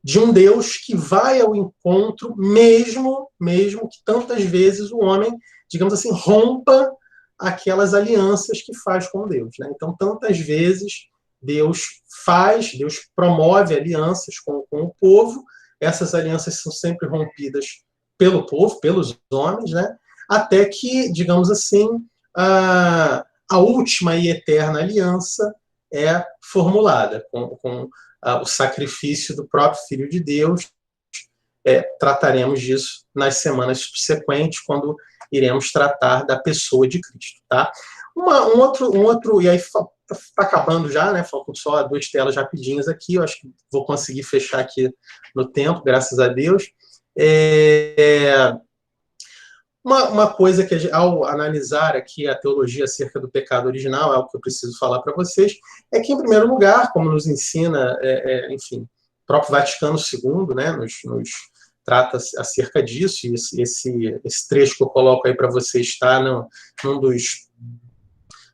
de um Deus que vai ao encontro, mesmo que tantas vezes o homem, digamos assim, rompa aquelas alianças que faz com Deus, né? Então, tantas vezes Deus promove alianças com o povo, essas alianças são sempre rompidas pelo povo, pelos homens, né? Até que, digamos assim, a última e eterna aliança é formulada com o sacrifício do próprio Filho de Deus. Trataremos disso nas semanas subsequentes, quando iremos tratar da pessoa de Cristo, tá? Um outro, e aí está acabando já, né? Faltam só 2 telas rapidinhas aqui. Eu acho que vou conseguir fechar aqui no tempo, graças a Deus. Uma coisa que, ao analisar aqui a teologia acerca do pecado original, é algo que eu preciso falar para vocês, é que, em primeiro lugar, como nos ensina, enfim, o próprio Vaticano II, né, nos trata acerca disso, e esse trecho que eu coloco aí para vocês está num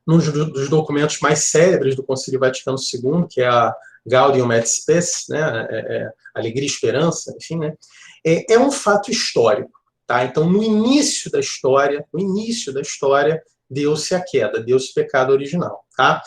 dos documentos mais célebres do Concílio Vaticano II, que é a Gaudium et Spes, né, Alegria e Esperança, enfim, né, é um fato histórico. Tá? Então, no início da história, deu-se a queda, deu-se o pecado original. Tá?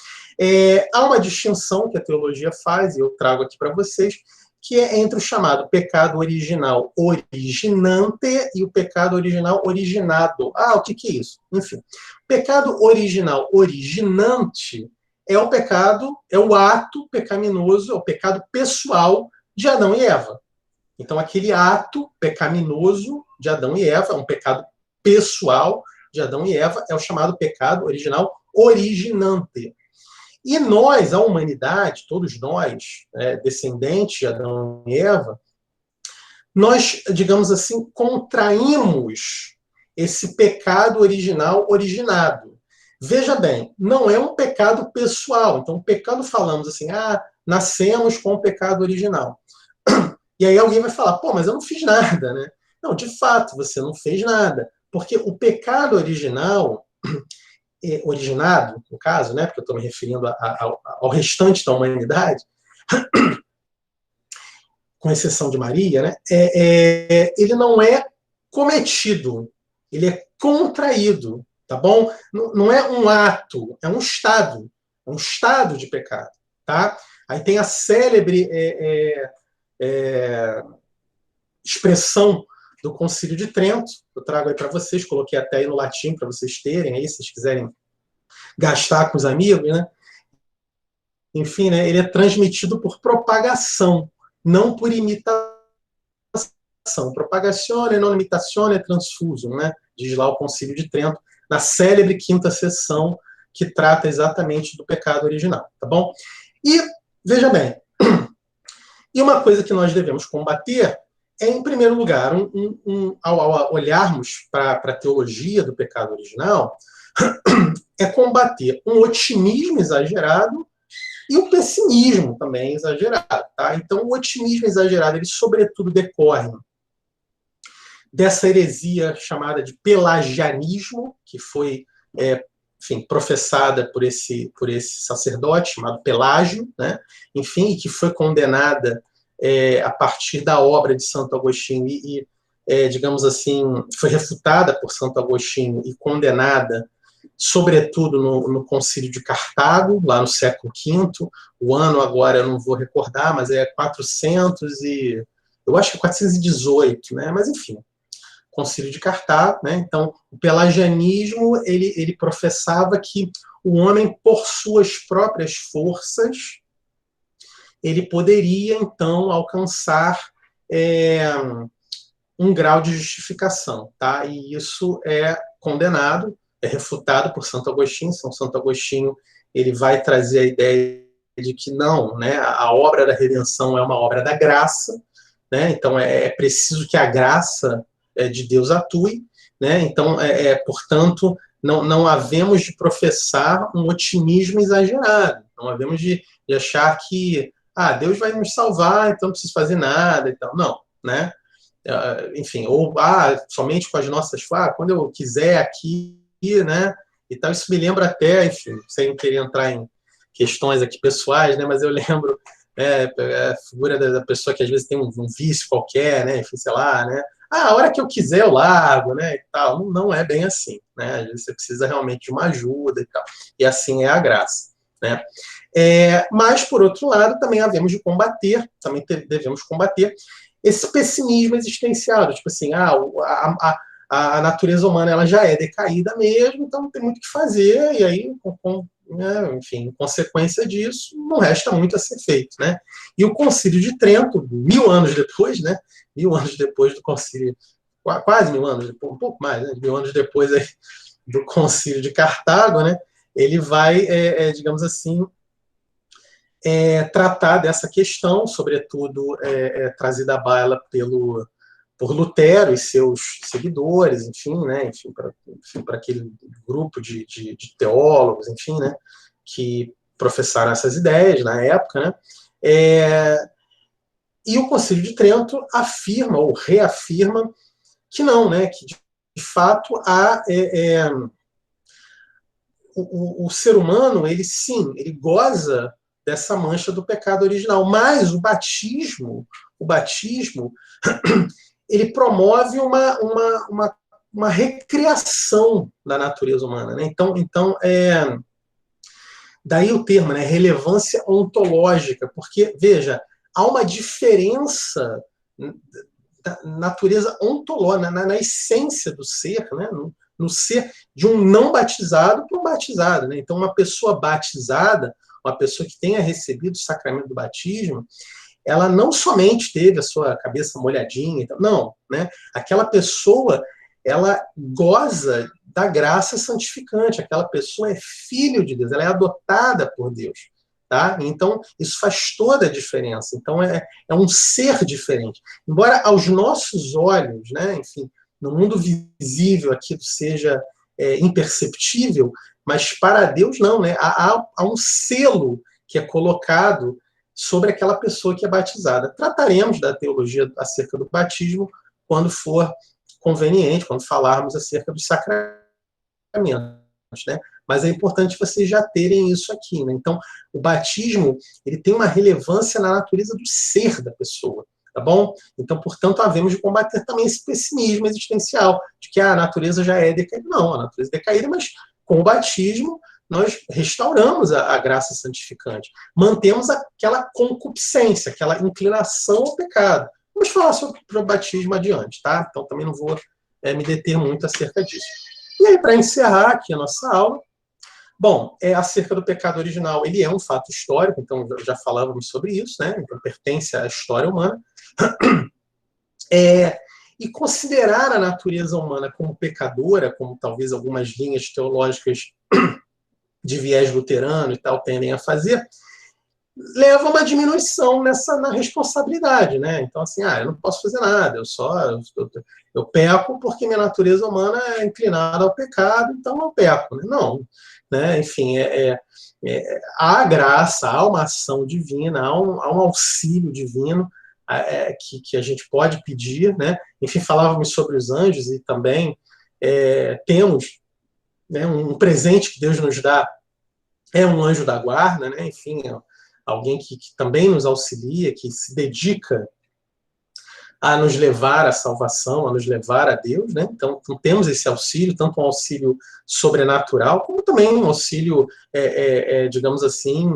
Há uma distinção que a teologia faz, e eu trago aqui para vocês, que é entre o chamado pecado original originante e o pecado original originado. O que é isso? Enfim, o pecado original originante é o pecado, é o ato pecaminoso, é o pecado pessoal de Adão e Eva. Então, aquele ato pecaminoso de Adão e Eva, um pecado pessoal de Adão e Eva, é o chamado pecado original originante. E nós, a humanidade, todos nós, descendentes de Adão e Eva, nós, digamos assim, contraímos esse pecado original originado. Veja bem, não é um pecado pessoal. Então, pecado, falamos assim, nascemos com o pecado original. E aí alguém vai falar, mas eu não fiz nada, né? Não, de fato, você não fez nada. Porque o pecado original, originado, no caso, né? Porque eu estou me referindo ao restante da humanidade, com exceção de Maria, né? Ele não é cometido, ele é contraído, tá bom? Não é um ato, é um estado de pecado, tá? Aí tem a célebre expressão do Concílio de Trento, eu trago aí para vocês, coloquei até aí no latim para vocês terem aí, se vocês quiserem gastar com os amigos, né? Enfim, né, ele é transmitido por propagação, não por imitação. Propagazione, non imitazione, transfusum, né? Diz lá o Concílio de Trento, na célebre quinta sessão, que trata exatamente do pecado original, tá bom? E, veja bem, e uma coisa que nós devemos combater é, em primeiro lugar, ao olharmos para a teologia do pecado original, é combater um otimismo exagerado e o pessimismo também exagerado. Tá? Então, o otimismo exagerado, ele sobretudo decorre dessa heresia chamada de pelagianismo, que foi enfim, professada por esse sacerdote chamado Pelágio, né? Enfim, que foi condenada a partir da obra de Santo Agostinho e digamos assim, foi refutada por Santo Agostinho e condenada, sobretudo no Concílio de Cartago, lá no século V, o ano agora eu não vou recordar, mas é 400 e... eu acho que é 418, né? Mas enfim, Concílio de Cartago, né? Então, o pelagianismo, ele professava que o homem, por suas próprias forças, ele poderia, então, alcançar um grau de justificação, tá? E isso é condenado, é refutado por Santo Agostinho. Santo Agostinho, ele vai trazer a ideia de que não, né? A obra da redenção é uma obra da graça, né? Então, é preciso que a graça de Deus atue, né? Então, portanto, não havemos de professar um otimismo exagerado, não havemos de achar que Deus vai nos salvar, então não preciso fazer nada, então não, né? Enfim, ou somente com as nossas, quando eu quiser aqui, né? E tal, isso me lembra até, enfim, sem querer entrar em questões aqui pessoais, né? Mas eu lembro a figura da pessoa que às vezes tem um vício qualquer, né? Enfim, sei lá, né? A hora que eu quiser eu largo, né, e tal. Não é bem assim, né? Às vezes você precisa realmente de uma ajuda e tal. E assim é a graça, né? Mas, por outro lado, também devemos combater esse pessimismo existencial, tipo assim, a natureza humana ela já é decaída mesmo, então não tem muito o que fazer, e aí, né, enfim, em consequência disso, não resta muito a ser feito, né? E o Concílio de Trento, 1000 anos depois, né? 1000 anos depois do Concílio, quase 1000 anos, um pouco mais, né? 1000 anos depois aí do Concílio de Cartago, né? ele vai, digamos assim, tratar dessa questão, sobretudo trazida à baila por Lutero e seus seguidores, enfim, né, enfim, para aquele grupo de teólogos, enfim, né, que professaram essas ideias na época, né, e o Concílio de Trento afirma ou reafirma que não, né, que de fato o ser humano, ele sim, ele goza dessa mancha do pecado original, mas o batismo ele promove uma recriação da natureza humana, né? Então daí o termo, né, relevância ontológica, porque, veja, há uma diferença da natureza ontológica, na essência do ser, né, no ser de um não batizado para um batizado. Né? Então, uma pessoa batizada, uma pessoa que tenha recebido o sacramento do batismo, ela não somente teve a sua cabeça molhadinha, não, né? Aquela pessoa, ela goza da graça santificante, aquela pessoa é filho de Deus, ela é adotada por Deus. Tá? Então, isso faz toda a diferença. Então, é um ser diferente. Embora aos nossos olhos, né, enfim, no mundo visível aquilo seja imperceptível, mas para Deus não. Né? Há um selo que é colocado sobre aquela pessoa que é batizada. Trataremos da teologia acerca do batismo quando for conveniente, quando falarmos acerca dos sacramentos, né? Mas é importante vocês já terem isso aqui. Né? Então, o batismo ele tem uma relevância na natureza do ser da pessoa. Tá bom? Então, portanto, havemos de combater também esse pessimismo existencial, de que a natureza já é decaída. Não, a natureza é decaída, mas com o batismo nós restauramos a graça santificante. Mantemos aquela concupiscência, aquela inclinação ao pecado. Vamos falar sobre o batismo adiante, tá? Então, também não vou me deter muito acerca disso. E aí, para encerrar aqui a nossa aula, bom, acerca do pecado original, ele é um fato histórico, então já falávamos sobre isso, né? Então pertence à história humana. E considerar a natureza humana como pecadora, como talvez algumas linhas teológicas de viés luterano e tal tendem a fazer, leva a uma diminuição na responsabilidade, né? Então, assim, eu não posso fazer nada, eu peco porque minha natureza humana é inclinada ao pecado, então eu peco. Né? Não, né? Enfim, há graça, há uma ação divina, há um auxílio divino que a gente pode pedir, né? Enfim, falávamos sobre os anjos e também temos, né, um presente que Deus nos dá, é um anjo da guarda, né? Enfim, alguém que também nos auxilia, que se dedica a nos levar à salvação, a nos levar a Deus, né? Então temos esse auxílio, tanto um auxílio sobrenatural, como também um auxílio, digamos assim,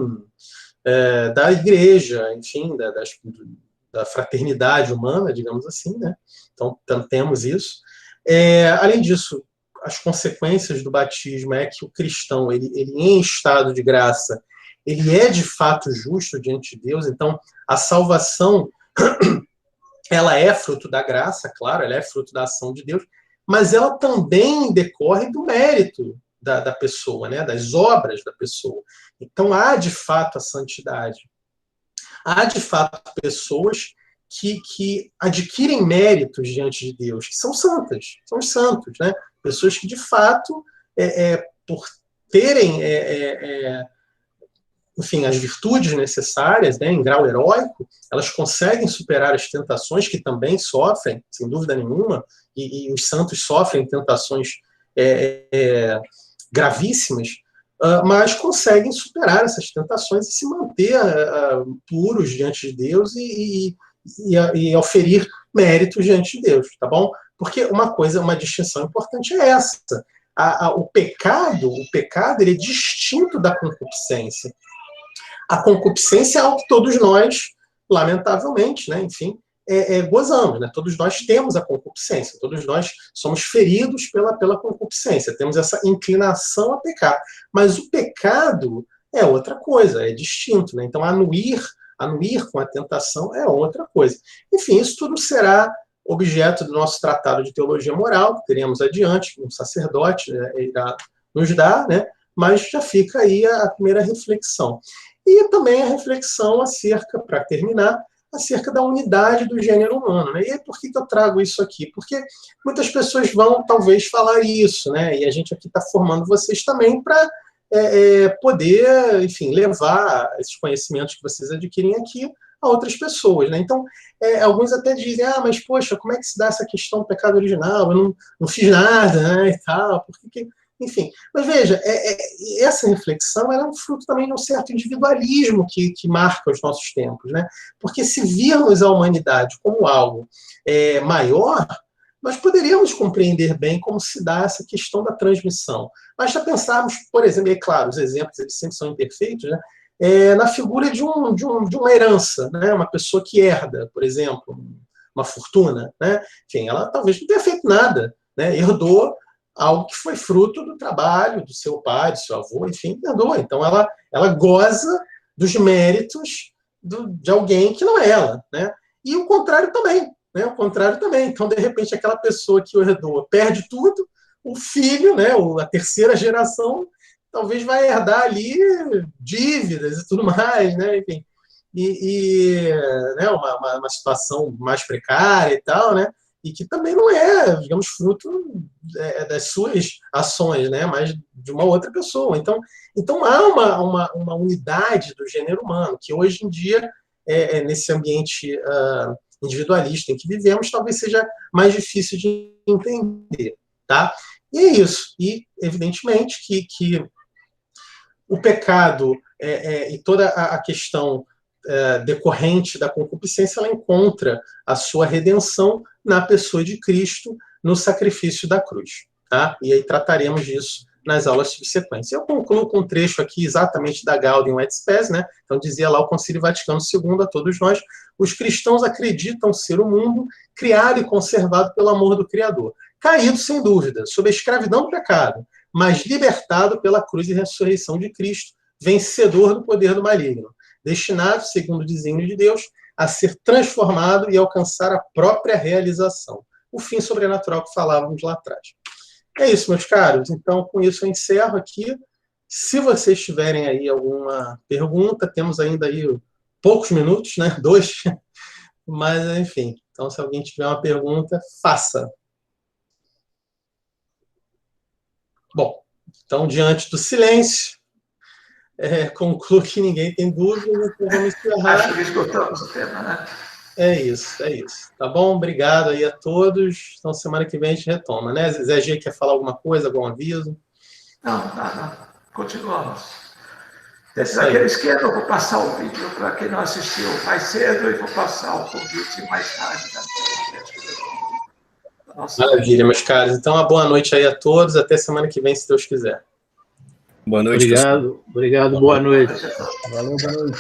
da igreja, enfim, da fraternidade humana, digamos assim, né? Então temos isso. Além disso, as consequências do batismo é que o cristão, ele em estado de graça, ele é de fato justo diante de Deus. Então a salvação ela é fruto da graça, claro, ela é fruto da ação de Deus, mas ela também decorre do mérito da pessoa, né, das obras da pessoa. Então há de fato a santidade. Há de fato pessoas que adquirem méritos diante de Deus, que são santas, são os santos, né? Pessoas que de fato, por terem enfim, as virtudes necessárias, né, em grau heróico, elas conseguem superar as tentações que também sofrem, sem dúvida nenhuma, e os santos sofrem tentações gravíssimas, mas conseguem superar essas tentações e se manter puros diante de Deus e oferir méritos diante de Deus, tá bom? Porque uma distinção importante é essa. O pecado ele é distinto da concupiscência. A concupiscência é algo que todos nós, lamentavelmente, né, enfim, gozamos. Né? Todos nós temos a concupiscência, todos nós somos feridos pela concupiscência, temos essa inclinação a pecar. Mas o pecado é outra coisa, é distinto. Né? Então, anuir com a tentação é outra coisa. Enfim, isso tudo será objeto do nosso tratado de teologia moral, que teremos adiante, um sacerdote irá nos dar, né? mas já fica aí a primeira reflexão. E também a reflexão acerca, para terminar, acerca da unidade do gênero humano. Né? E por que eu trago isso aqui? Porque muitas pessoas vão, talvez, falar isso, né? E a gente aqui está formando vocês também para poder, enfim, levar esses conhecimentos que vocês adquirem aqui a outras pessoas. Né? Então, alguns até dizem, mas, poxa, como é que se dá essa questão do pecado original? Eu não fiz nada, né, e tal, por que... Enfim, mas veja, essa reflexão é um fruto também de um certo individualismo que marca os nossos tempos, né? Porque se virmos a humanidade como algo maior, nós poderíamos compreender bem como se dá essa questão da transmissão. Mas já pensarmos, por exemplo, e claro, os exemplos eles sempre são imperfeitos, né? Na figura de uma herança, né? Uma pessoa que herda, por exemplo, uma fortuna, né? Enfim, ela talvez não tenha feito nada, né? Herdou algo que foi fruto do trabalho do seu pai, do seu avô, enfim, herdou. Então, ela goza dos méritos de alguém que não é ela, né? E o contrário também, né? O contrário também. Então, de repente, aquela pessoa que o herdou perde tudo, o filho, né? A terceira geração, talvez vai herdar ali dívidas e tudo mais, né? Enfim, né? uma situação mais precária e tal, né? E que também não é, digamos, fruto das suas ações, né? Mas de uma outra pessoa. Então há uma unidade do gênero humano, que hoje em dia, nesse ambiente individualista em que vivemos, talvez seja mais difícil de entender. Tá? E é isso. E, evidentemente, que o pecado e toda a questão decorrente da concupiscência, ela encontra a sua redenção na pessoa de Cristo, no sacrifício da cruz. Tá? E aí trataremos disso nas aulas subsequentes. Eu concluo com um trecho aqui exatamente da Gaudium et Spes, né? Então dizia lá o Concílio Vaticano II a todos nós: os cristãos acreditam ser o mundo criado e conservado pelo amor do Criador, caído sem dúvida sob a escravidão do pecado, mas libertado pela cruz e ressurreição de Cristo, vencedor do poder do maligno, destinado, segundo o desígnio de Deus, a ser transformado e alcançar a própria realização. O fim sobrenatural que falávamos lá atrás. É isso, meus caros. Então, com isso eu encerro aqui. Se vocês tiverem aí alguma pergunta, temos ainda aí poucos minutos, né? 2. Mas, enfim. Então, se alguém tiver uma pergunta, faça. Bom, então, diante do silêncio, concluo que ninguém tem dúvida, então vamos encerrar. Acho que esgotamos o tema, né? É isso. Tá bom? Obrigado aí a todos. Então, semana que vem a gente retoma, né? Zé G quer falar alguma coisa, algum aviso? Não. Continuamos. Aqueles que eu vou passar o vídeo para quem não assistiu mais cedo e vou passar o convite mais tarde. Maravilha, meus caros. Então, uma boa noite aí a todos. Até semana que vem, se Deus quiser. Boa noite. Obrigado. Boa noite. Valeu, boa noite.